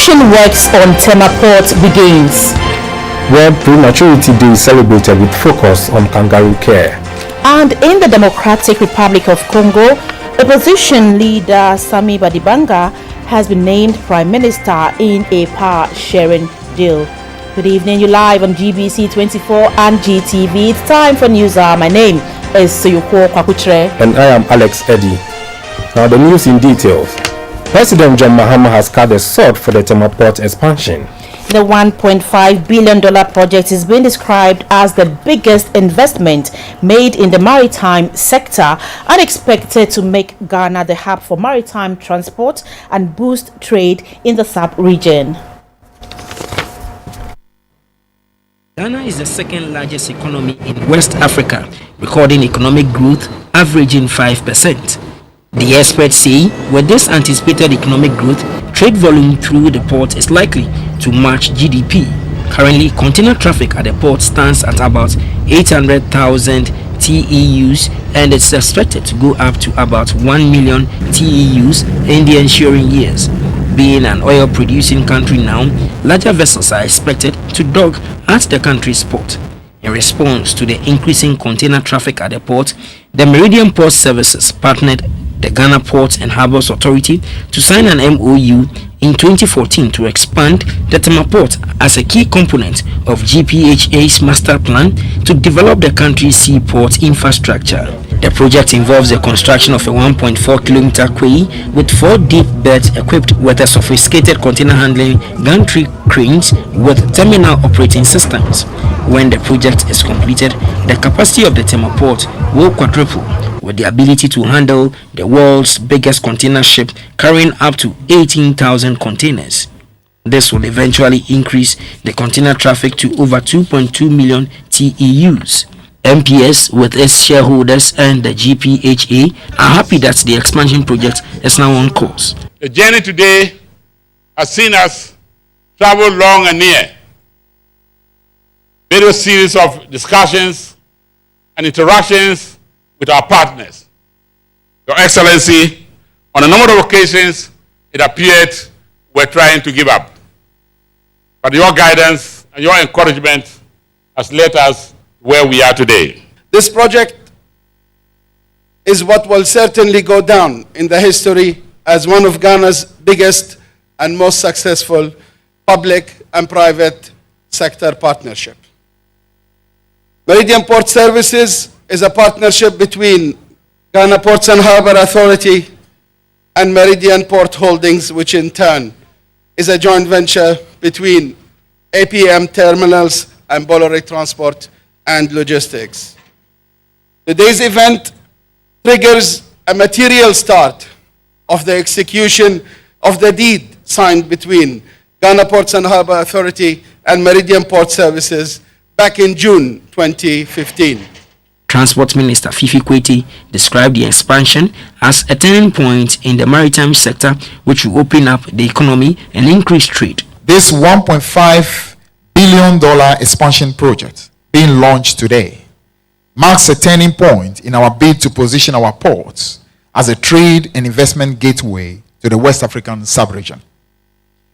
Construction works on Tema Port begins. World Prematurity Day celebrated with focus on kangaroo care. And in the Democratic Republic of Congo, opposition leader Sami Badibanga has been named Prime Minister in a power-sharing deal. Good evening, you're live on GBC24 and GTV. It's time for news hour. My name is Suyuko Kwakutre. And I am Alex Eddy. Now the news in details. President John Mahama has cut the sword for the Tema Port expansion. The $1.5 billion project is being described as the biggest investment made in the maritime sector and expected to make Ghana the hub for maritime transport and boost trade in the sub-region. Ghana is the second largest economy in West Africa, recording economic growth averaging 5%. The experts say with this anticipated economic growth, trade volume through the port is likely to match GDP. Currently, container traffic at the port stands at about 800,000 TEUs and it's expected to go up to about 1 million TEUs in the ensuing years. Being an oil-producing country now, larger vessels are expected to dock at the country's port. In response to the increasing container traffic at the port, the Meridian Port Services partnered the Ghana Ports and Harbours Authority to sign an MOU in 2014 to expand the Tema Port as a key component of GPHA's master plan to develop the country's seaport infrastructure. The project involves the construction of a 1.4-kilometer quay with 4 deep berths equipped with a sophisticated container handling gantry cranes with terminal operating systems. When the project is completed, the capacity of the Tema Port will quadruple, with the ability to handle the world's biggest container ship carrying up to 18,000 containers. This will eventually increase the container traffic to over 2.2 million TEUs. MPS, with its shareholders and the GPHA, are happy that the expansion project is now on course. The journey today has seen us travel long and near. Various series of discussions and interactions with our partners. Your Excellency, on a number of occasions, it appeared we're trying to give up. But your guidance and your encouragement has led us where we are today. This project is what will certainly go down in the history as one of Ghana's biggest and most successful public and private sector partnership. Meridian Port Services is a partnership between Ghana Ports and Harbour Authority and Meridian Port Holdings, which in turn is a joint venture between APM Terminals and Bolloré Transport and Logistics. Today's event triggers a material start of the execution of the deed signed between Ghana Ports and Harbour Authority and Meridian Port Services back in June 2015. Transport Minister Fifi Kweti described the expansion as a turning point in the maritime sector, which will open up the economy and increase trade. This $1.5 billion expansion project being launched today marks a turning point in our bid to position our ports as a trade and investment gateway to the West African sub-region.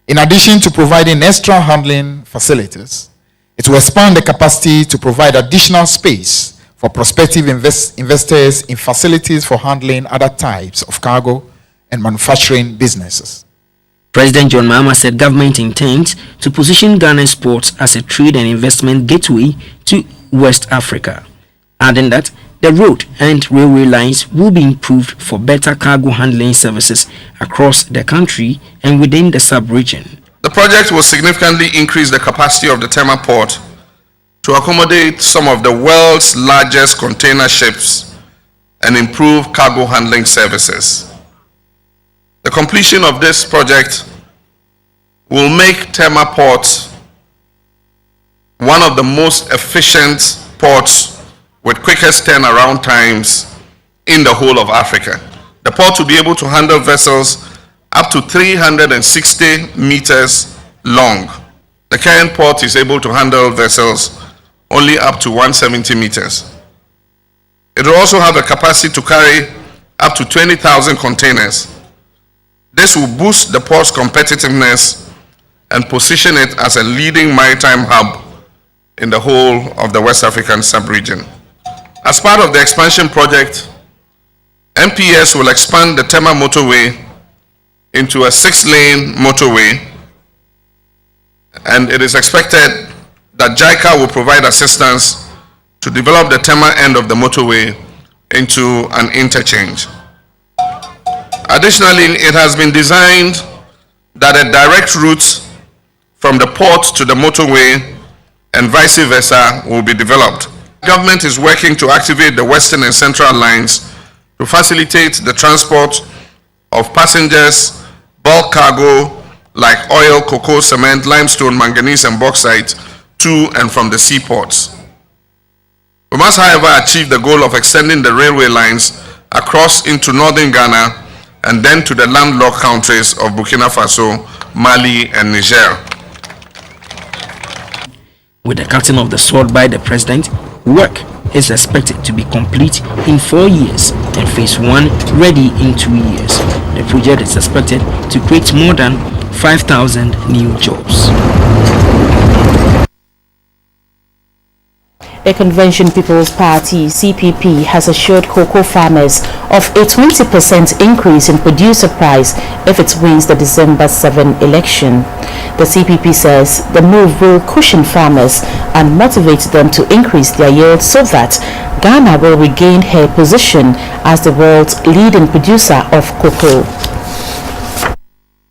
In addition to providing extra handling facilities, it will expand the capacity to provide additional space for prospective investors in facilities for handling other types of cargo and manufacturing businesses. President John Mahama said government intends to position Ghana's ports as a trade and investment gateway to West Africa, adding that the road and railway lines will be improved for better cargo handling services across the country and within the sub-region. The project will significantly increase the capacity of the Tema Port to accommodate some of the world's largest container ships and improve cargo handling services. The completion of this project will make Tema Port one of the most efficient ports with quickest turnaround times in the whole of Africa. The port will be able to handle vessels up to 360 meters long. The current port is able to handle vessels only up to 170 meters. It will also have a capacity to carry up to 20,000 containers. This will boost the port's competitiveness and position it as a leading maritime hub in the whole of the West African sub-region. As part of the expansion project, MPS will expand the Tema motorway into a 6-lane motorway, and it is expected that JICA will provide assistance to develop the Tema end of the motorway into an interchange. Additionally, it has been designed that a direct route from the port to the motorway and vice versa will be developed. Government is working to activate the western and central lines to facilitate the transport of passengers, bulk cargo like oil, cocoa, cement, limestone, manganese, and bauxite to and from the seaports. We must, however, achieve the goal of extending the railway lines across into northern Ghana and then to the landlocked countries of Burkina Faso, Mali, and Niger. With the cutting of the sword by the president, work is expected to be complete in 4 years and phase 1 ready in 2 years. The project is expected to create more than 5,000 new jobs. The Convention People's Party (CPP) has assured cocoa farmers of a 20% increase in producer price if it wins the December 7 election. The CPP says the move will cushion farmers and motivate them to increase their yield so that Ghana will regain her position as the world's leading producer of cocoa.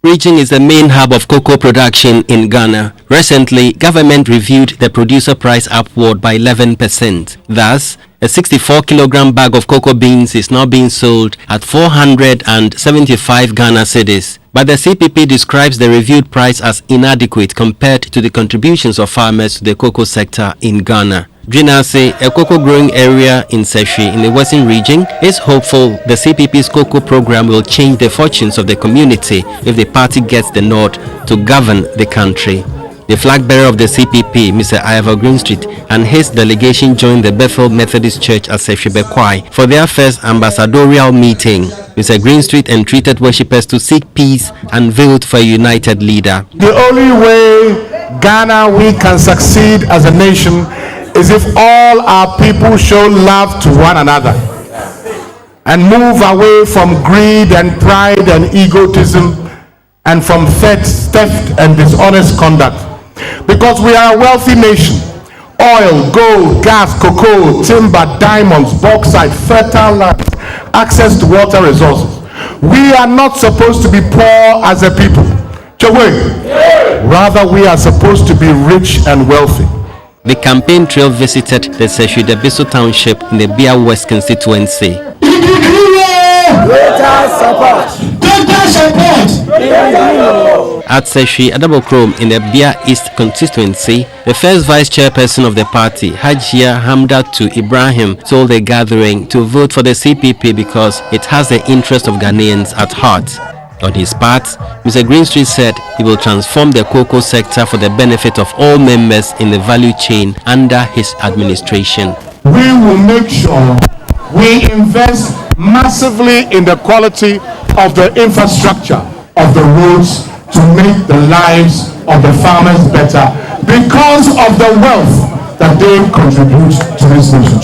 Region is the main hub of cocoa production in Ghana. Recently, government reviewed the producer price upward by 11%. Thus, a 64-kilogram bag of cocoa beans is now being sold at 475 Ghana cedis. But the CPP describes the reviewed price as inadequate compared to the contributions of farmers to the cocoa sector in Ghana. Dwinase, a cocoa growing area in Seshi in the Western region, is hopeful the CPP's cocoa program will change the fortunes of the community if the party gets the nod to govern the country. The flag bearer of the CPP, Mr. Ivor Greenstreet, and his delegation joined the Bethel Methodist Church at Seshi Bekwai for their first ambassadorial meeting. Mr. Greenstreet entreated worshippers to seek peace and vote for a united leader. The only way Ghana we can succeed as a nation is if all our people show love to one another and move away from greed and pride and egotism and from theft and dishonest conduct. Because we are a wealthy nation. Oil, gold, gas, cocoa, timber, diamonds, bauxite, fertile lands, access to water resources. We are not supposed to be poor as a people. Rather, we are supposed to be rich and wealthy. The campaign trail visited the Seshi Debiso township in the Bia West constituency. At Seshi Adabokrom in the Bia East constituency, the first vice chairperson of the party, Hajia Hamdatu Ibrahim, told the gathering to vote for the CPP because it has the interest of Ghanaians at heart. On his part, Mr. Greenstreet said he will transform the cocoa sector for the benefit of all members in the value chain under his administration. We will make sure we invest massively in the quality of the infrastructure of the roads to make the lives of the farmers better because of the wealth that they contribute to this nation.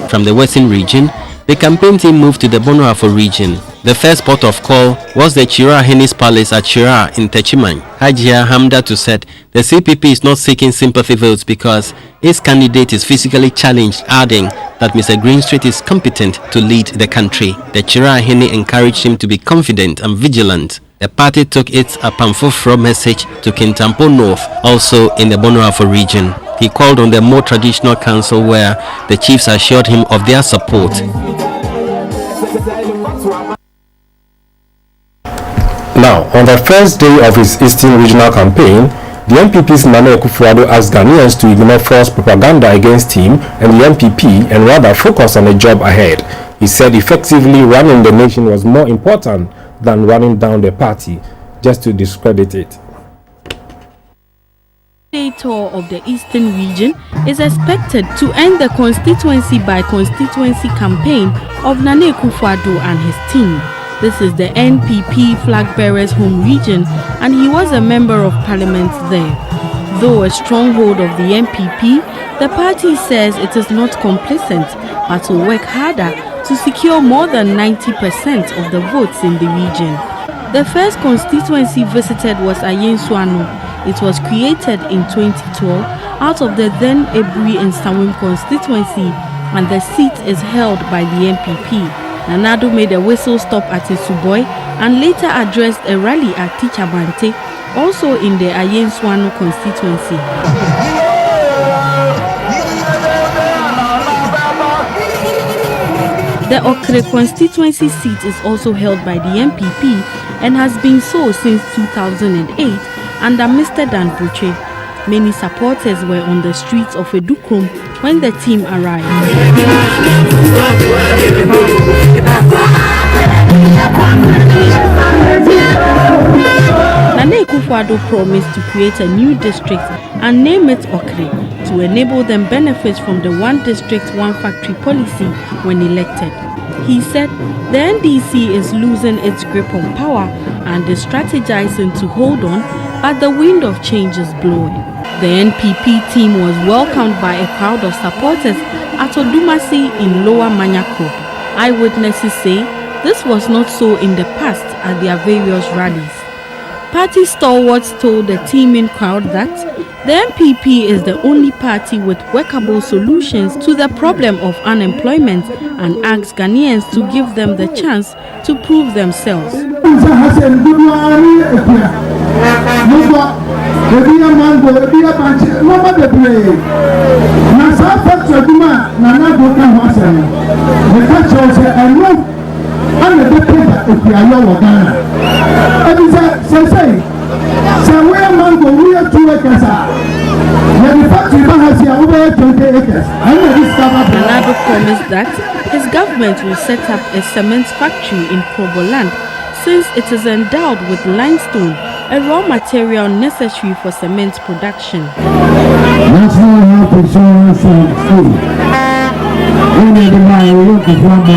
From the Western region, the campaign team moved to the Bonoafo region. The first port of call was the Chira Hennis Palace at Chira in Techiman. Hajia Hamdatu said the CPP is not seeking sympathy votes because its candidate is physically challenged, adding that Mr. Greenstreet is competent to lead the country. The Chira Henny encouraged him to be confident and vigilant. The party took its Apamfofro message to Kintampo North, also in the Bonoafo region. He called on the more traditional council where the chiefs assured him of their support. Now, on the first day of his Eastern Regional campaign, the MPP's Nana Akufo-Addo asked Ghanaians to ignore false propaganda against him and the MPP and rather focus on the job ahead. He said effectively running the nation was more important than running down the party, just to discredit it. The tour of the Eastern region is expected to end the constituency by constituency campaign of Nana Akufo-Addo and his team. This is the NPP flag bearer's home region, and he was a member of parliament there. Though a stronghold of the NPP, the party says it is not complacent, but will work harder to secure more than 90% of the votes in the region. The first constituency visited was Ayenswano. It was created in 2012 out of the then Ebri and Samwim constituency, and the seat is held by the NPP. Nanado made a whistle stop at Isuboy and later addressed a rally at Tichabante, also in the Ayenswano constituency. The Okre constituency seat is also held by the NPP and has been so since 2008 under Mr. Dan Buche. Many supporters were on the streets of Edukrom when the team arrived. Nana Akufo-Addo promised to create a new district and name it Okre to enable them benefits from the one district, one factory policy when elected. He said the NDC is losing its grip on power and is strategizing to hold on, but the wind of change is blowing. The NPP team was welcomed by a crowd of supporters at Odumasi in Lower Manyako. Eyewitnesses say this was not so in the past at their various rallies. Party stalwarts told the teeming crowd that the NPP is the only party with workable solutions to the problem of unemployment and asked Ghanaians to give them the chance to prove themselves. Nanado promised that his government will set up a cement factory in Kroboland since it is endowed with limestone, a raw material necessary for cement production. National Health Insurance Scheme. National Health Insurance.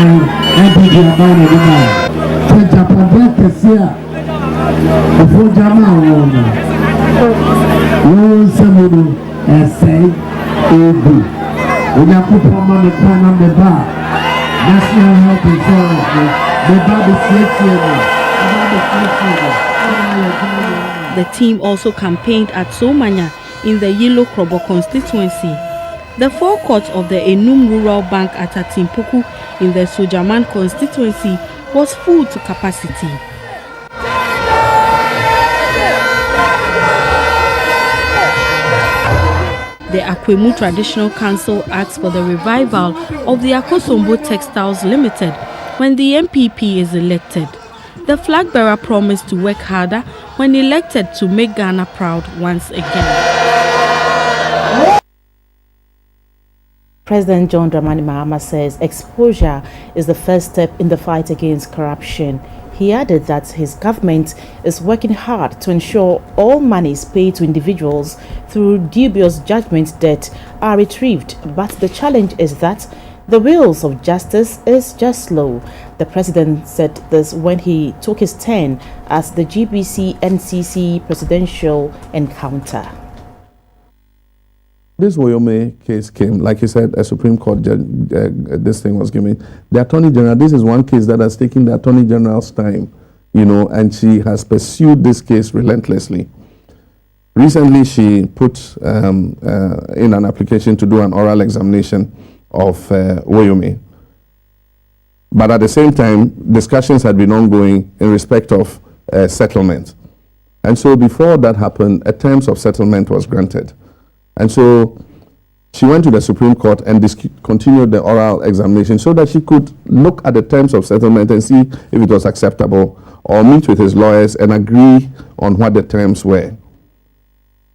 The team also campaigned at Somanya in the Yellow Krobo constituency. The forecourt of the Enum Rural Bank at Atimpuku in the Sojaman constituency was full to capacity. The Akwemu Traditional Council asked for the revival of the Akosombo Textiles Limited when the NPP is elected. The flag bearer promised to work harder when elected to make Ghana proud once again. President John Dramani Mahama says exposure is the first step in the fight against corruption. He added that his government is working hard to ensure all monies paid to individuals through dubious judgment debt are retrieved, but the challenge is that the wheels of justice is just slow. The president said this when he took his turn as the GBC-NCC presidential encounter. This Woyome case came, like you said, a Supreme Court judge, this thing was given. The Attorney General, this is one case that has taken the Attorney General's time, and she has pursued this case relentlessly. Recently, she put in an application to do an oral examination of Woyome. But at the same time, discussions had been ongoing in respect of settlement. And so before that happened, a terms of settlement was granted. And so she went to the Supreme Court and continued the oral examination so that she could look at the terms of settlement and see if it was acceptable, or meet with his lawyers and agree on what the terms were,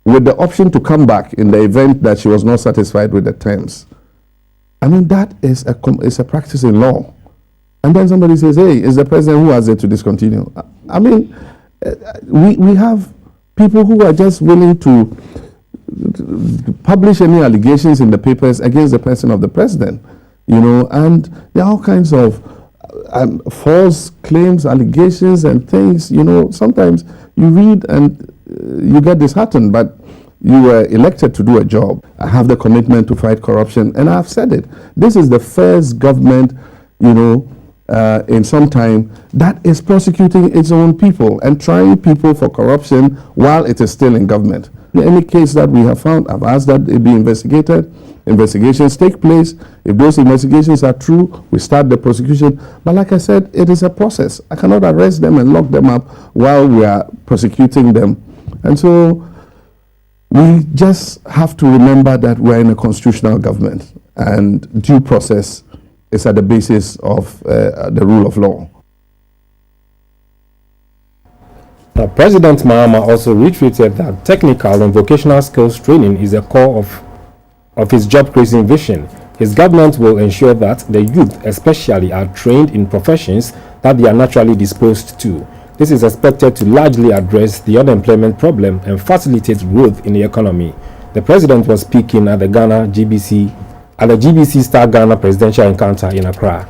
with the option to come back in the event that she was not satisfied with the terms. I mean, that is a practice in law. And then somebody says, hey, it's the president who has it to discontinue. I mean, we have people who are just willing to publish any allegations in the papers against the person of the president, and there are all kinds of and false claims, allegations, and things. You know, sometimes you read and you get disheartened, but you were elected to do a job. I have the commitment to fight corruption, and I've said it. This is the first government, you know, in some time that is prosecuting its own people and trying people for corruption while it is still in government. In any case that we have found, I've asked that it be investigated. Investigations take place. If those investigations are true, we start the prosecution. But like I said, it is a process. I cannot arrest them and lock them up while we are prosecuting them. And so we just have to remember that we're in a constitutional government and due process is at the basis of the rule of law. Now, President Mahama also reiterated that technical and vocational skills training is a core of his job-creating vision. His government will ensure that the youth especially are trained in professions that they are naturally disposed to. This is expected to largely address the unemployment problem and facilitate growth in the economy. The president was speaking at the GBC Star Ghana presidential encounter in Accra.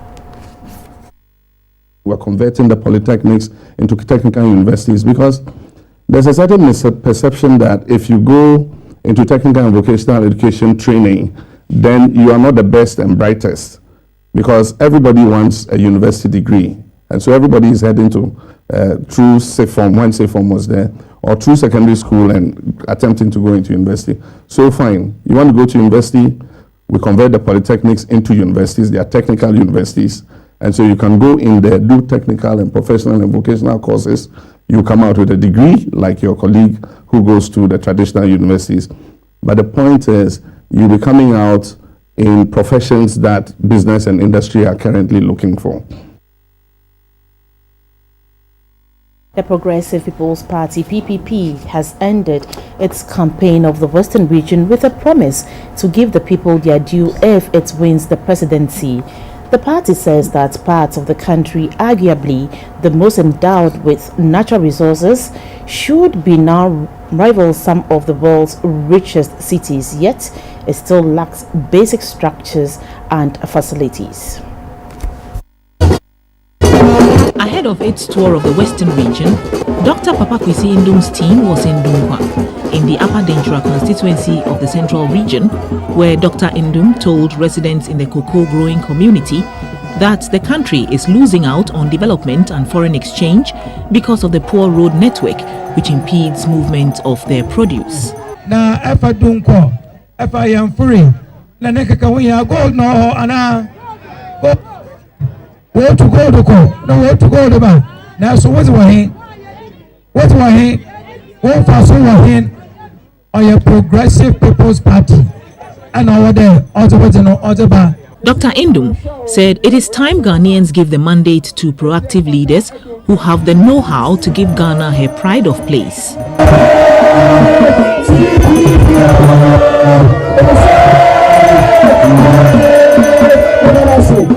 We're converting the polytechnics into technical universities because there's a certain misperception that if you go into technical and vocational education training, then you are not the best and brightest because everybody wants a university degree. And so everybody is heading to through SIFOM, when SIFOM was there, or through secondary school and attempting to go into university. So fine, you want to go to university, we convert the polytechnics into universities. They are technical universities. And so you can go in there, do technical and professional and vocational courses. You come out with a degree like your colleague who goes to the traditional universities. But the point is, you'll be coming out in professions that business and industry are currently looking for. The Progressive People's Party, PPP, has ended its campaign of the Western region with a promise to give the people their due if it wins the presidency. The party says that parts of the country, arguably the most endowed with natural resources, should be now rival some of the world's richest cities, yet it still lacks basic structures and facilities. Ahead of its tour of the Western region, Dr. Papakwesi Indum's team was in Dunhwa, in the Upper Denchura constituency of the Central Region, where Dr. Indum told residents in the cocoa growing community that the country is losing out on development and foreign exchange because of the poor road network, which impedes movement of their produce. Na efa Dunko, efa Yamfuri, na nekaka wiya gold no ana where to go to go, no where to go to ba. Now so what's wahin? What for so wahin on your Progressive People's Party and over there also what no other ba. Dr. Indum said it is time Ghanaians give the mandate to proactive leaders who have the know-how to give Ghana her pride of place.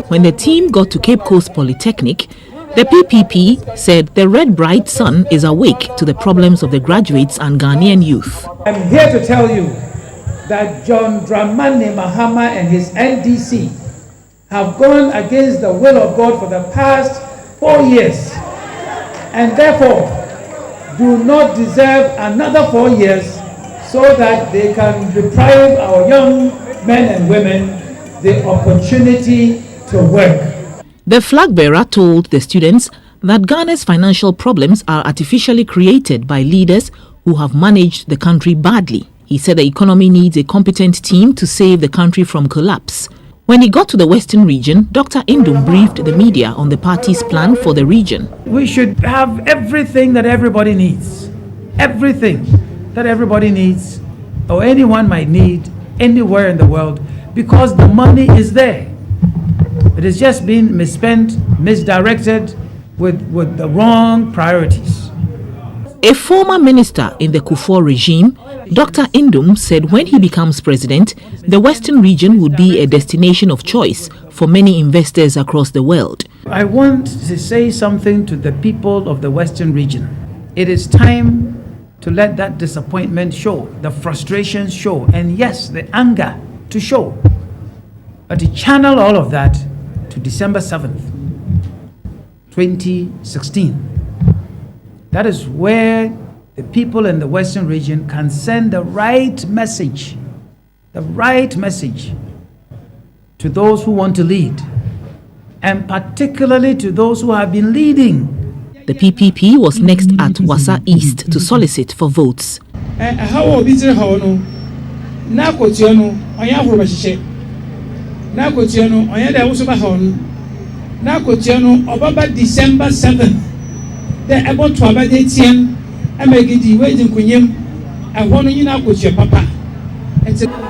When the team got to Cape Coast Polytechnic, the PPP said the red bright sun is awake to the problems of the graduates and Ghanaian youth. I'm here to tell you that John Dramani Mahama and his NDC have gone against the will of God for the past 4 years and therefore do not deserve another 4 years so that they can deprive our young men and women the opportunity to work. The flag bearer told the students that Ghana's financial problems are artificially created by leaders who have managed the country badly. He said the economy needs a competent team to save the country from collapse. When he got to the Western region, Dr. Indum briefed the media on the party's plan for the region. We should have everything that everybody needs. Everything that everybody needs or anyone might need anywhere in the world because the money is there. It has just been misspent, misdirected with the wrong priorities. A former minister in the Kufuor regime, Dr. Indum said when he becomes president, the Western region would be a destination of choice for many investors across the world. I want to say something to the people of the Western region. It is time to let that disappointment show, the frustration show, and yes, the anger to show. But to channel all of that to December 7th, 2016. That is where the people in the Western region can send the right message to those who want to lead, and particularly to those who have been leading. The PPP was next at Wasa East to solicit for votes. December 7th, the about to have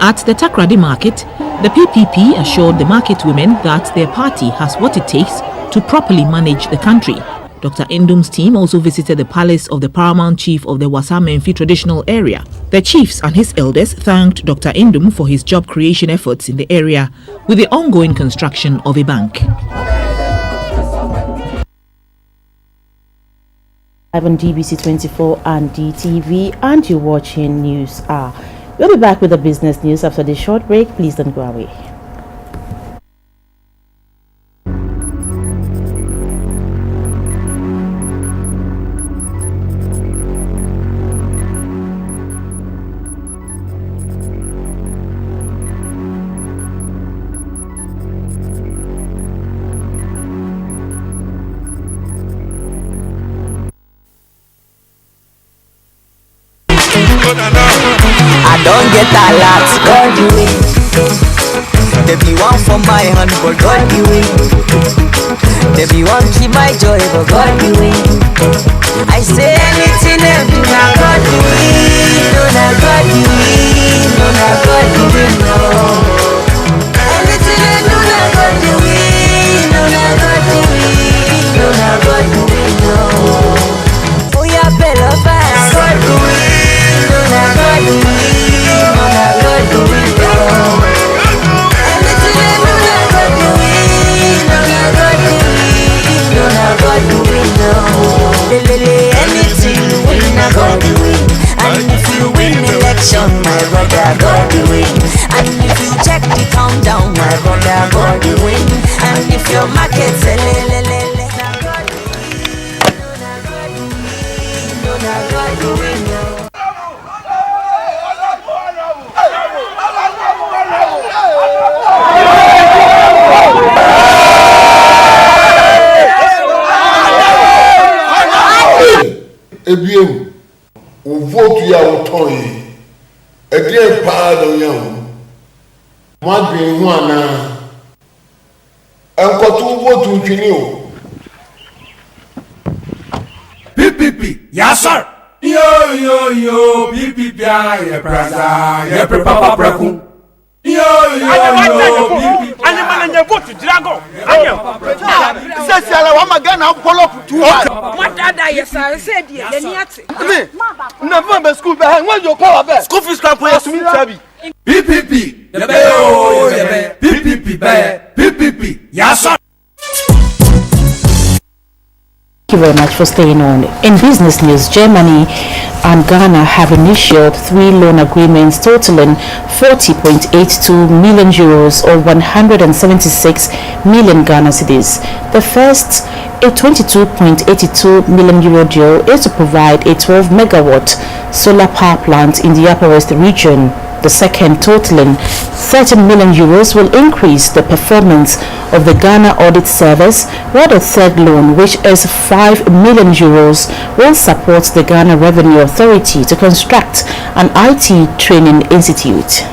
At the Takrady market, the PPP assured the market women that their party has what it takes to properly manage the country. Dr. Indum's team also visited the palace of the paramount chief of the Wasa Menfi traditional area. The chiefs and his elders thanked Dr. Indum for his job creation efforts in the area with the ongoing construction of a bank. Live on GBC24 and GTV, and you're watching News Hour. We'll be back with the business news after this short break. Please don't go away. I don't get a lot, God do it. There be one for my hand, but God do it. There be one keep my joy, but God do it. I say anything and do not God do it. No, not God do it. No, not God do it, no. Anything and do not God do it. No, not God do it. No, not God do it, no. Oh, yeah, Bella, fast. God do it. And if you win election, my brother, God will win. And if you check the countdown, my brother, God will win. And if your market say God will win. Ebiem, o vote ya o ton yi. Edien pa do yan. Mo adwen hu ana. Enkotu vote ntwini o. PPP, yes sir. Yo, PPP ya praza, ya papa praku. Yo, PPP. Anya mananya vote drago. Anya. Sesi ala wa magana follow to what? What dada yes I said ye ni ati. Me. Na be school be when you call be. School fees can pay to me sabi. PPP. Ya be o, ya be. PPP be. PPP. Yes sir. Thank you very much for staying on. In business news, Germany and Ghana have initialed 3 loan agreements totaling 40.82 million euros or 176 million Ghana cedis. The first, a 22.82 million euro deal, is to provide a 12 megawatt solar power plant in the Upper West region. The second, totaling 30 million euros, will increase the performance of the Ghana Audit Service, while the third loan, which is 5 million euros, will support the Ghana Revenue Authority to construct an IT training institute.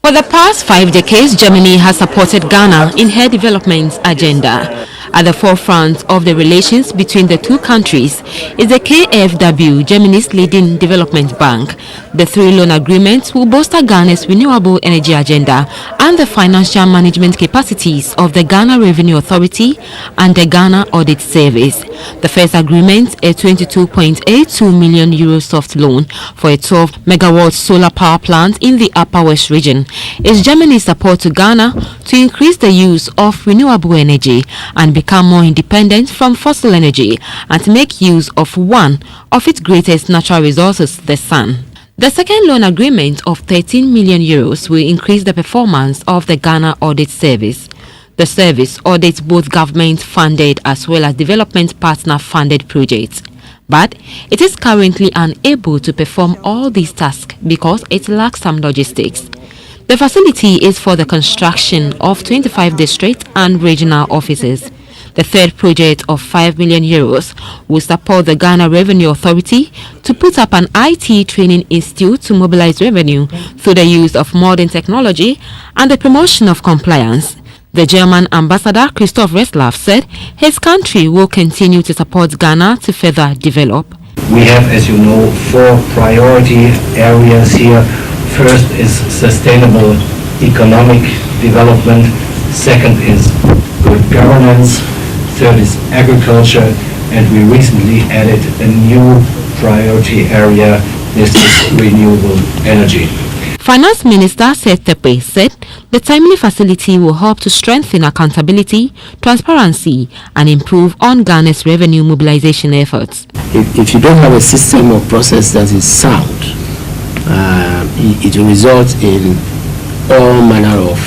For the past 5 decades, Germany has supported Ghana in her development agenda. At the forefront of the relations between the two countries is the KfW, Germany's leading development bank. The 3 loan agreements will bolster Ghana's renewable energy agenda and the financial management capacities of the Ghana Revenue Authority and the Ghana Audit Service. The first agreement, a 22.82 million euro soft loan for a 12 megawatt solar power plant in the Upper West region, is Germany's support to Ghana to increase the use of renewable energy and become more independent from fossil energy and to make use of one of its greatest natural resources, the sun. The second loan agreement of 13 million euros will increase the performance of the Ghana Audit Service. The service audits both government-funded as well as development partner-funded projects. But it is currently unable to perform all these tasks because it lacks some logistics. The facility is for the construction of 25 district and regional offices. The third project of €5 million will support the Ghana Revenue Authority to put up an IT training institute to mobilize revenue through the use of modern technology and the promotion of compliance. The German ambassador Christoph Reslav said his country will continue to support Ghana to further develop. We have, as you know, 4 priority areas here. First is sustainable economic development. Second is good governance. Third is agriculture. And we recently added a new priority area. This is renewable energy. Finance Minister Seth Tepe said the timely facility will help to strengthen accountability, transparency, and improve on Ghana's revenue mobilization efforts. If you don't have a system or process that is sound, it will result in all manner of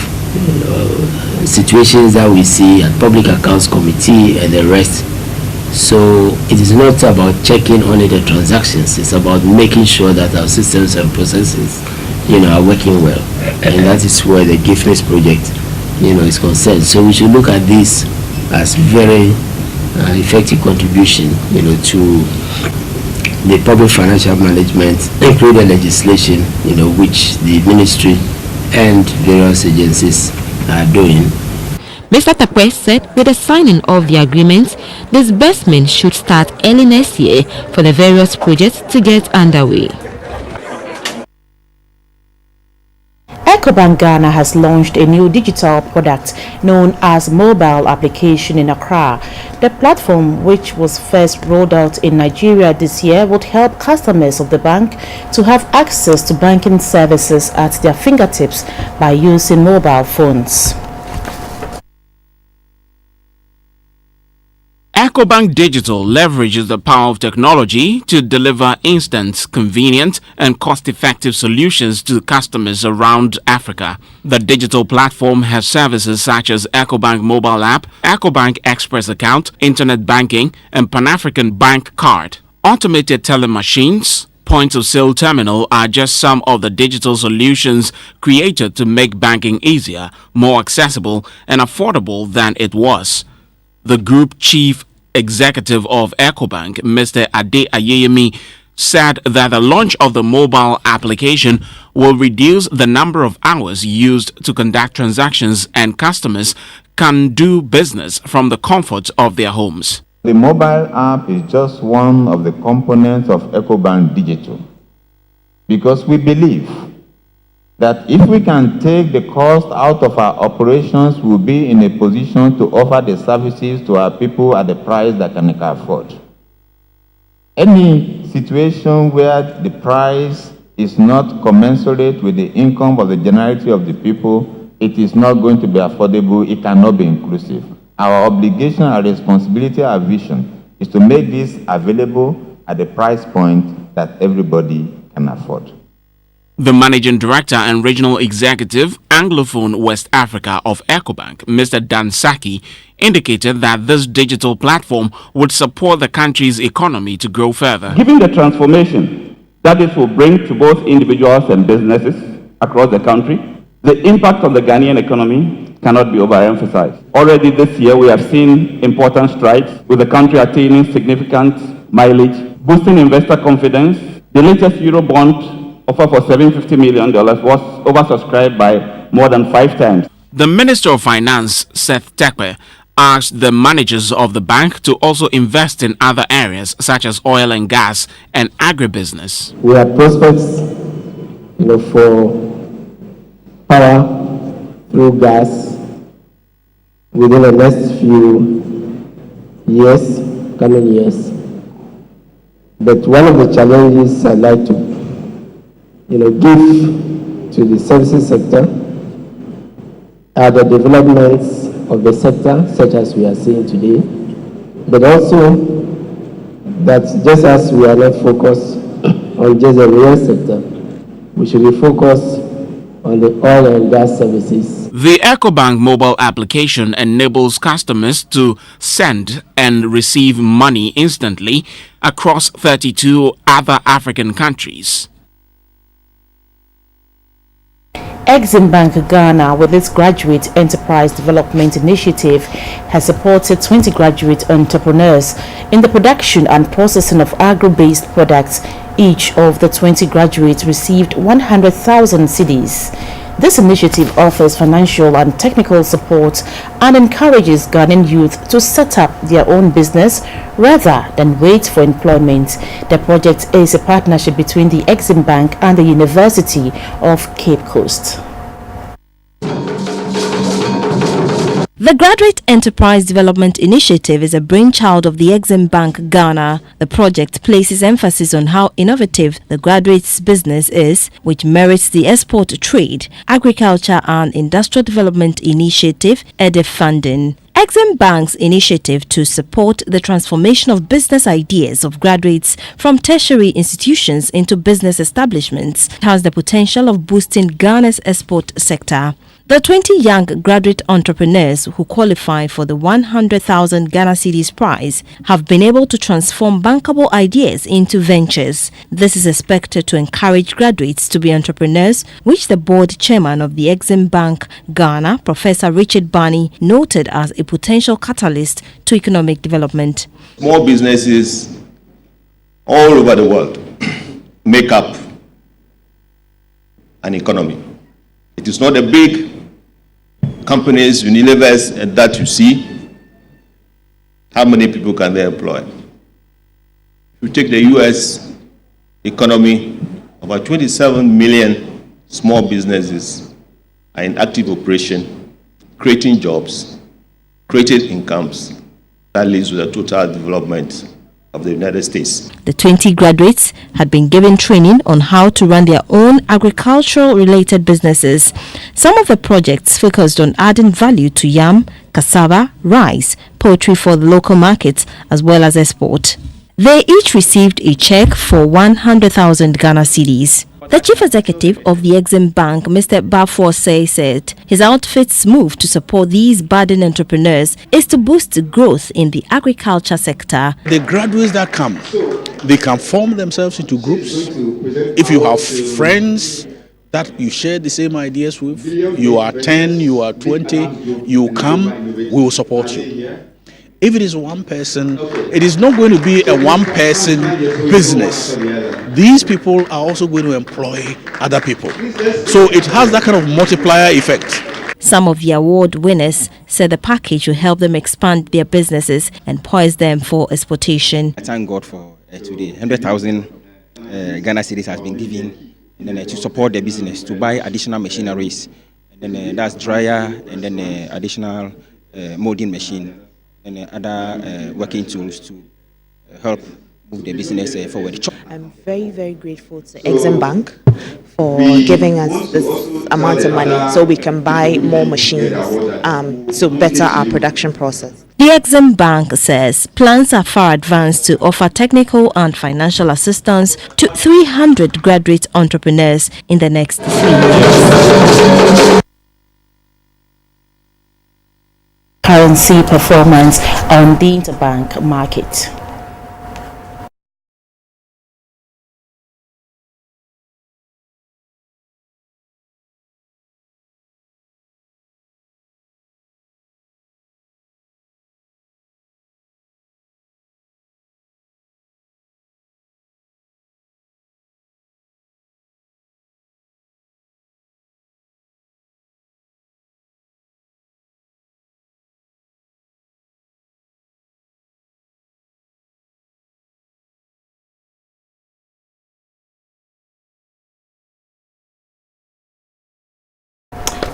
situations that we see at Public Accounts Committee and the rest. So it is not about checking only the transactions, it's about making sure that our systems and processes are working well, and that is where the GIFMIS project is concerned. So we should look at this as very effective contribution to the public financial management, including legislation which the ministry and various agencies are doing. Mr. Tepe said with the signing of the agreement, disbursement should start early next year for the various projects to get underway. EcoBank Ghana has launched a new digital product known as Mobile Application in Accra. The platform, which was first rolled out in Nigeria this year, would help customers of the bank to have access to banking services at their fingertips by using mobile phones. EcoBank Digital leverages the power of technology to deliver instant, convenient, and cost-effective solutions to customers around Africa. The digital platform has services such as EcoBank mobile app, EcoBank Express account, internet banking, and Pan-African Bank card. Automated teller machines, point-of-sale terminal are just some of the digital solutions created to make banking easier, more accessible, and affordable than it was. The Group Chief Executive of EcoBank, Mr. Ade Ayeyemi, said that the launch of the mobile application will reduce the number of hours used to conduct transactions, and customers can do business from the comfort of their homes. The mobile app is just one of the components of EcoBank Digital, because we believe that if we can take the cost out of our operations, we'll be in a position to offer the services to our people at the price that can afford. Any situation where the price is not commensurate with the income of the generality of the people, it is not going to be affordable, it cannot be inclusive. Our obligation, our responsibility, our vision is to make this available at the price point that everybody can afford. The Managing Director and Regional Executive, Anglophone West Africa of EcoBank, Mr. Dan Saki, indicated that this digital platform would support the country's economy to grow further. Given the transformation that this will bring to both individuals and businesses across the country, the impact on the Ghanaian economy cannot be overemphasized. Already this year, we have seen important strides, with the country attaining significant mileage, boosting investor confidence. The latest Eurobond offer for $750 million was oversubscribed by more than 5 times. The Minister of Finance, Seth Tepe, asked the managers of the bank to also invest in other areas such as oil and gas and agribusiness. We have prospects, for power through gas within the next few coming years. But one of the challenges I'd like to give to the services sector are the developments of the sector, such as we are seeing today, but also that just as we are not focused on just the real sector, we should be focused on the oil and gas services. The EcoBank mobile application enables customers to send and receive money instantly across 32 other African countries. Exim Bank Ghana, with its Graduate Enterprise Development Initiative, has supported 20 graduate entrepreneurs in the production and processing of agro-based products. Each of the 20 graduates received 100,000 cedis. This initiative offers financial and technical support and encourages Ghanaian youth to set up their own business rather than wait for employment. The project is a partnership between the Exim Bank and the University of Cape Coast. The Graduate Enterprise Development Initiative is a brainchild of the Exim Bank Ghana. The project places emphasis on how innovative the graduates' business is, which merits the Export Trade, Agriculture and Industrial Development Initiative (EDIF) funding. Exim Bank's initiative to support the transformation of business ideas of graduates from tertiary institutions into business establishments has the potential of boosting Ghana's export sector. The 20 young graduate entrepreneurs who qualify for the 100,000 Ghana cedis prize have been able to transform bankable ideas into ventures. This is expected to encourage graduates to be entrepreneurs, which the board chairman of the Exim Bank Ghana, Professor Richard Barney, noted as a potential catalyst to economic development. Small businesses all over the world make up an economy. It is not the big companies, Unilevers, and that you see. How many people can they employ? If you take the US economy, about 27 million small businesses are in active operation, creating jobs, creating incomes. That leads to the total development of the United States. The 20 graduates had been given training on how to run their own agricultural related businesses. Some of the projects focused on adding value to yam, cassava, rice, poultry for the local markets as well as export. They each received a check for 100,000 Ghana cedis. The chief executive of the Exim Bank, Mr. Bafose, said his outfit's move to support these budding entrepreneurs is to boost growth in the agriculture sector. The graduates that come, they can form themselves into groups. If you have friends that you share the same ideas with, you are 10, you are 20, you come, we will support you. If it is one person, it is not going to be a one-person business. These people are also going to employ other people. So it has that kind of multiplier effect. Some of the award winners said the package will help them expand their businesses and poise them for exportation. I thank God for today. 100,000 Ghana cedis has been given and then, to support the business, to buy additional machineries. And then that's dryer and then additional molding machine and other working tools to help move the business forward. I'm very, very grateful to Exim Bank for giving us this amount of money so we can buy more machines to better our production process. The Exim Bank says plans are far advanced to offer technical and financial assistance to 300 graduate entrepreneurs in the next 3 years. Currency performance on the interbank market.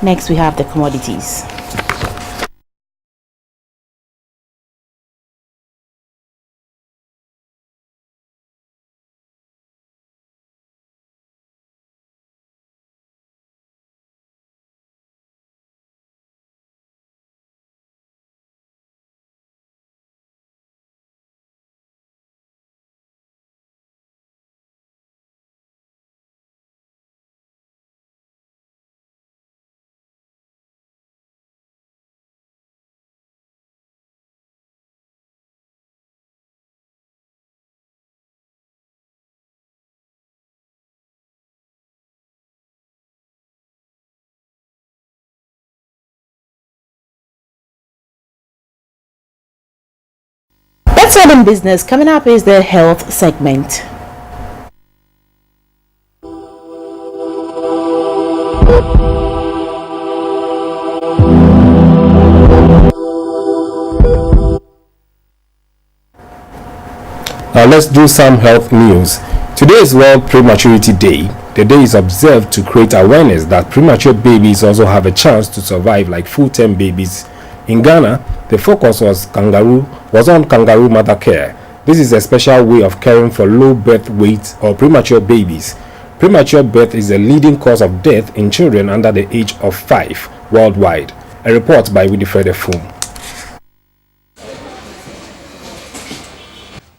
Next, we have the commodities. That's all in business. Coming up is the health segment. Let's do some health news. Today is World Prematurity Day. The day is observed to create awareness that premature babies also have a chance to survive like full-term babies. In Ghana, the focus was on kangaroo mother care. This is a special way of caring for low birth weight or premature babies. Premature birth is the leading cause of death in children under the age of 5 worldwide. A report by Winifred Efum.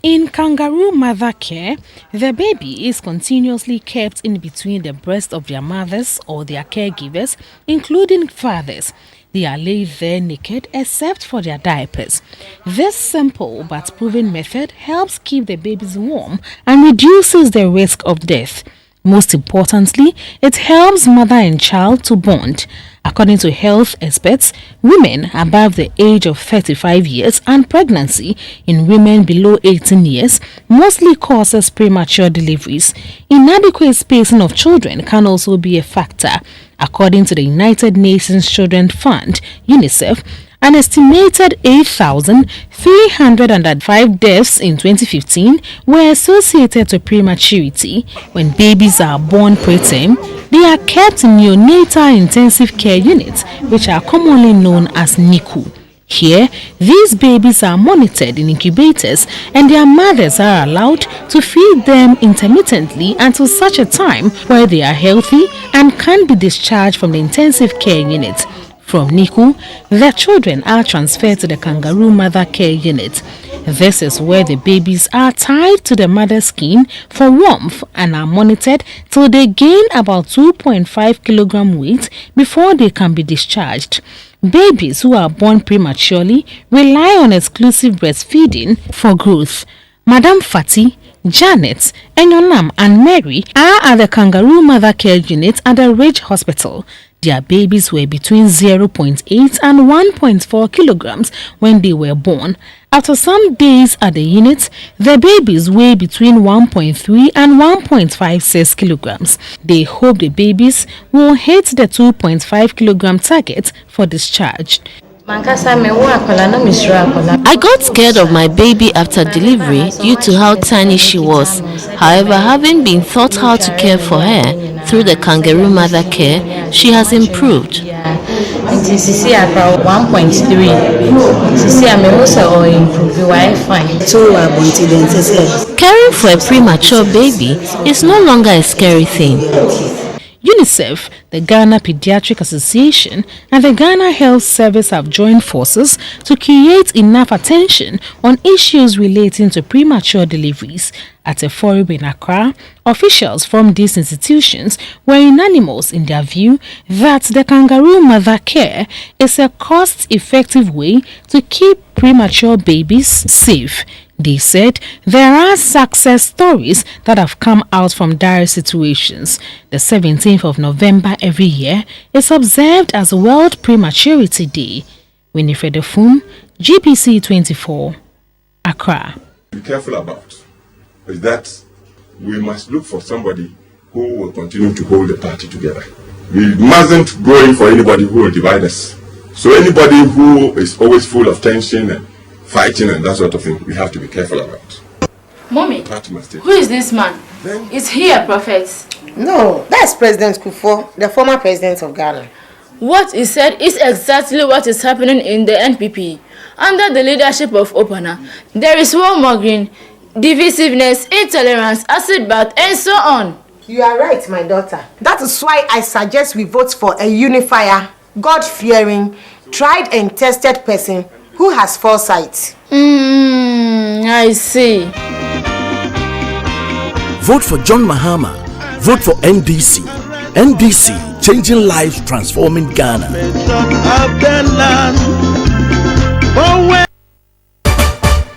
In kangaroo mother care, the baby is continuously kept in between the breasts of their mothers or their caregivers, including fathers. They are laid there naked except for their diapers. This simple but proven method helps keep the babies warm and reduces the risk of death. Most importantly, it helps mother and child to bond. According to health experts, women above the age of 35 years and pregnancy in women below 18 years mostly causes premature deliveries. Inadequate spacing of children can also be a factor. According to the United Nations Children's Fund, UNICEF, an estimated 8,305 deaths in 2015 were associated to prematurity. When babies are born preterm, they are kept in neonatal intensive care units, which are commonly known as NICU. Here, these babies are monitored in incubators and their mothers are allowed to feed them intermittently until such a time where they are healthy and can be discharged from the intensive care unit. From NICU, the children are transferred to the kangaroo mother care unit. This is where the babies are tied to the mother's skin for warmth and are monitored till they gain about 2.5 kilogram weight before they can be discharged. Babies who are born prematurely rely on exclusive breastfeeding for growth. Madam Fati, Janet, Enyonam and Mary are at the kangaroo mother care unit at the Ridge Hospital. Their babies were between 0.8 and 1.4 kilograms when they were born. After some days at the unit, the babies weigh between 1.3 and 1.56 kilograms. They hope the babies will hit the 2.5 kilogram target for discharge. I got scared of my baby after delivery due to how tiny she was. However, having been taught how to care for her through the kangaroo mother care, she has improved. Caring for a premature baby is no longer a scary thing. UNICEF, the Ghana Pediatric Association, and the Ghana Health Service have joined forces to create enough attention on issues relating to premature deliveries. At a forum in Accra, officials from these institutions were unanimous in their view that the kangaroo mother care is a cost-effective way to keep premature babies safe. They said there are success stories that have come out from dire situations. The 17th of November every year is observed as World Prematurity Day. Winifred Efum, GBC24, Accra. Be careful about is that we must look for somebody who will continue to hold the party together. We mustn't go in for anybody who will divide us. So anybody who is always full of tension and fighting and that sort of thing, we have to be careful about. Mommy, who is this man? Is he a prophet? No, that's President Kufuor, the former president of Ghana. What he said is exactly what is happening in the NPP. Under the leadership of Opana, there is warmongering, divisiveness, intolerance, acid bath, and so on. You are right, my daughter. That is why I suggest we vote for a unifier, God-fearing, tried and tested person who has foresight. I see. Vote for John Mahama. Vote for NDC. NDC, changing lives, transforming Ghana.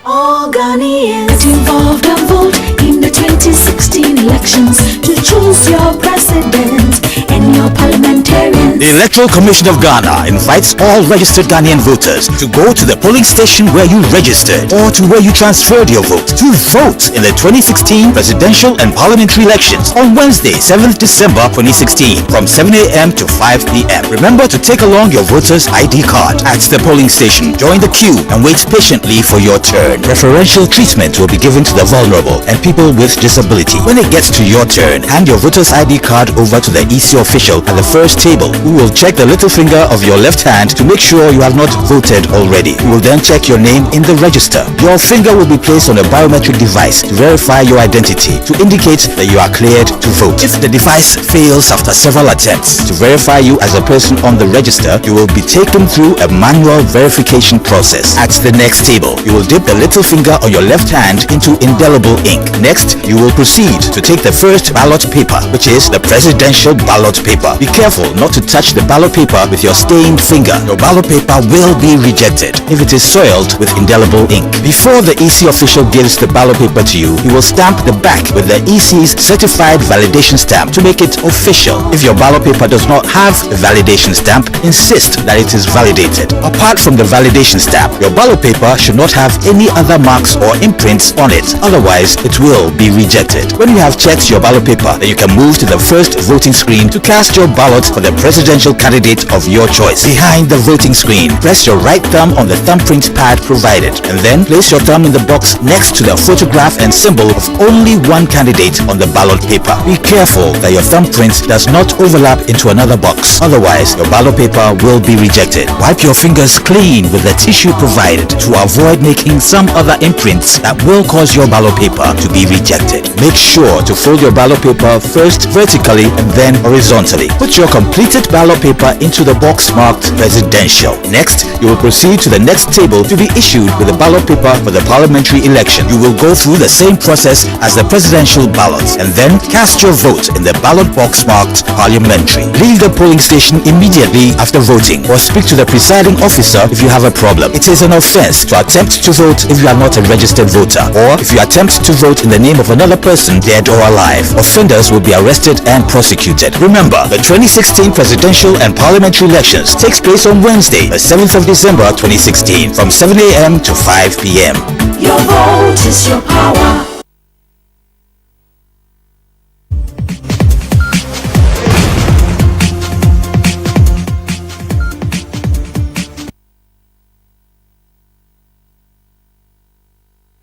All Ghanaians involved and vote in the 2016 elections to choose your president and your parliamentarians. The Electoral Commission of Ghana invites all registered Ghanaian voters to go to the polling station where you registered or to where you transferred your vote to vote in the 2016 presidential and parliamentary elections on Wednesday, 7th December 2016 from 7 a.m. to 5 p.m. Remember to take along your voter's ID card at the polling station. Join the queue and wait patiently for your turn. Preferential treatment will be given to the vulnerable and people with disability. When it gets to your turn, hand your voter's ID card over to the EC official at the first table, who will check the little finger of your left hand to make sure you have not voted already. We will then check your name in the register. Your finger will be placed on a biometric device to verify your identity to indicate that you are cleared to vote. If the device fails after several attempts to verify you as a person on the register, you will be taken through a manual verification process. At the next table, you will dip the little finger on your left hand into indelible ink. Next, you will proceed to take the first ballot paper, which is the presidential ballot paper. Be careful not to touch the ballot paper with your stained finger. Your ballot paper will be rejected if it is soiled with indelible ink. Before the EC official gives the ballot paper to you, he will stamp the back with the EC's certified validation stamp to make it official. If your ballot paper does not have a validation stamp, insist that it is validated. Apart from the validation stamp, your ballot paper should not have any other marks or imprints on it. Otherwise, it will be rejected. When you have checked your ballot paper, then you can move to the first voting screen to cast your ballot for the presidential candidate of your choice. Behind the voting screen, press your right thumb on the thumbprint pad provided, and then place your thumb in the box next to the photograph and symbol of only one candidate on the ballot paper. Be careful that your thumbprint does not overlap into another box. Otherwise, your ballot paper will be rejected. Wipe your fingers clean with the tissue provided to avoid making some other imprints that will cause your ballot paper to be rejected. Make sure to fold your ballot paper first vertically and then horizontally. Put your completed ballot paper into the box marked presidential. Next, you will proceed to the next table to be issued with the ballot paper for the parliamentary election. You will go through the same process as the presidential ballots and then cast your vote in the ballot box marked parliamentary. Leave the polling station immediately after voting or speak to the presiding officer if you have a problem. It is an offense to attempt to vote if you are not a registered voter or if you attempt to vote in the name of another person, dead or alive. Offenders will be arrested and prosecuted. Remember, the 2016 presidential and parliamentary elections takes place on Wednesday, the 7th of December 2016 from 7 a.m. to 5 p.m. Your vote is your power.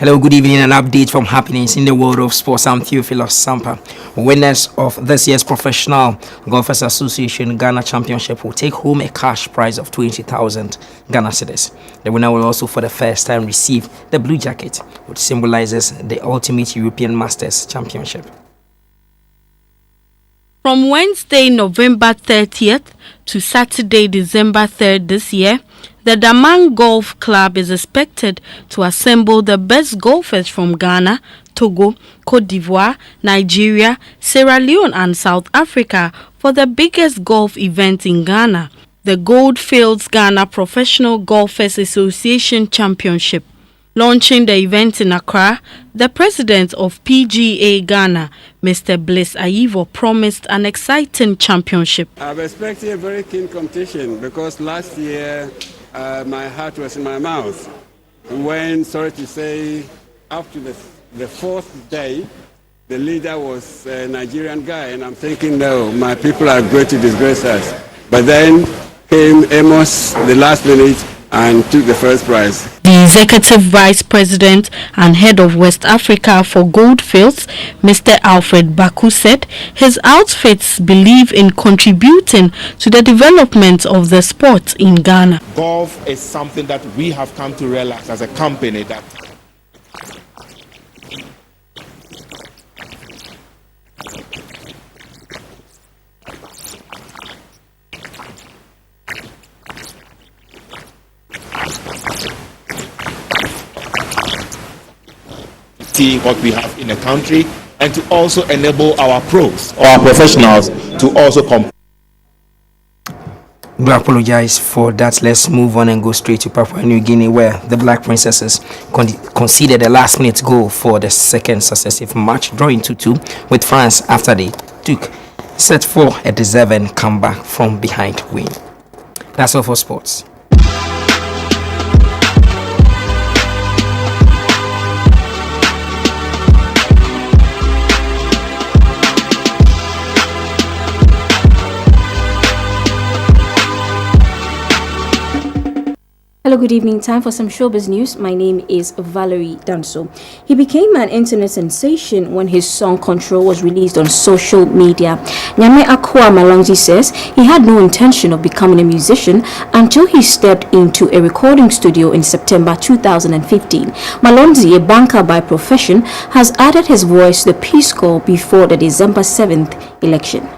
Hello, good evening. An update from happenings in the world of sports. I'm Theophilus Sampa. Winners of this year's Professional Golfers Association Ghana Championship will take home a cash prize of 20,000 Ghana cedis. The winner will also for the first time receive the blue jacket, which symbolizes the ultimate European Masters Championship. From Wednesday, November 30th to Saturday, December 3rd this year, the Damang Golf Club is expected to assemble the best golfers from Ghana, Togo, Cote d'Ivoire, Nigeria, Sierra Leone and South Africa for the biggest golf event in Ghana, the Goldfields Ghana Professional Golfers Association Championship. Launching the event in Accra, the president of PGA Ghana, Mr. Bliss Ayivo, promised an exciting championship. I'm expecting a very keen competition because last year my heart was in my mouth. When, sorry to say, after the fourth day, the leader was a Nigerian guy, and I'm thinking, no, my people are going to disgrace us. But then came Amos the last minute and took the first prize. The Executive Vice President and Head of West Africa for Goldfields, Mr. Alfred Baku, said his outfits believe in contributing to the development of the sport in Ghana. Golf is something that we have come to realize as a company that see what we have in the country and to also enable our pros or our professionals to also compete. We apologize for that. Let's move on and go straight to Papua New Guinea, where the Black Princesses conceded a last-minute goal for the second successive match, drawing 2-2 with France after they took set for a deserving comeback from behind win. That's all for sports. Hello, good evening. Time for some showbiz news. My name is Valerie Danso. He became an internet sensation when his song Control was released on social media. Nyame Akua Malonzi says he had no intention of becoming a musician until he stepped into a recording studio in September 2015. Malonzi, a banker by profession, has added his voice to the Peace Corps before the December 7th election.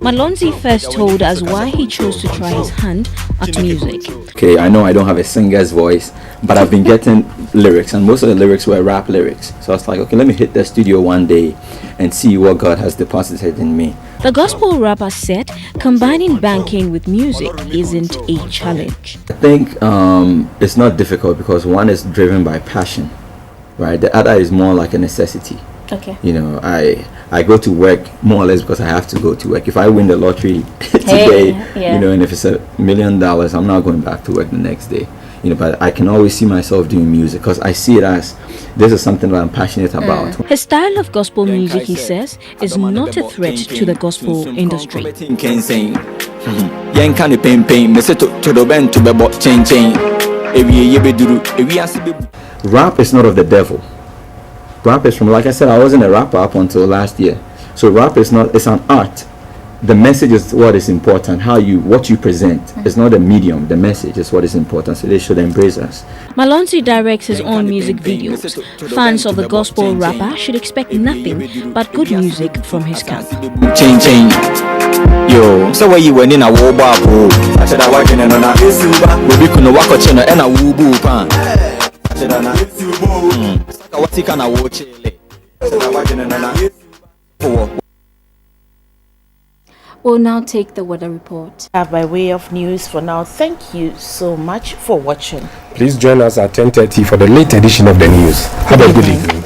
Malonzi first told us why he chose to try his hand at music. Okay, I know I don't have a singer's voice, but I've been getting lyrics, and most of the lyrics were rap lyrics. So I was like, okay, let me hit the studio one day and see what God has deposited in me. The gospel rapper said combining banking with music isn't a challenge. I think it's not difficult because one is driven by passion, right? The other is more like a necessity. Okay. You know, I go to work more or less because I have to go to work. If I win the lottery today, you know, and if it's $1 million, I'm not going back to work the next day. You know, but I can always see myself doing music because I see it as this is something that I'm passionate about. His style of gospel music, he says, is not a threat to the gospel industry. Rap is not of the devil. Rap is from, like I said, I wasn't a rapper up until last year. So rap is not, it's an art. The message is what is important. What you present is not a medium. The message is what is important. So they should embrace us. Malonzi directs his own music videos. Fans of the gospel rapper should expect nothing but good music from his camp. Yo, so where you went in a war bar, bro? I said I work in another. We couldn't walk a chain and a woo boo pan. I said I what he can I watch it. I said I work in another. We'll now take the weather report. By way of news for now, thank you so much for watching. Please join us at 10:30 for the late edition of the news. Have a good evening.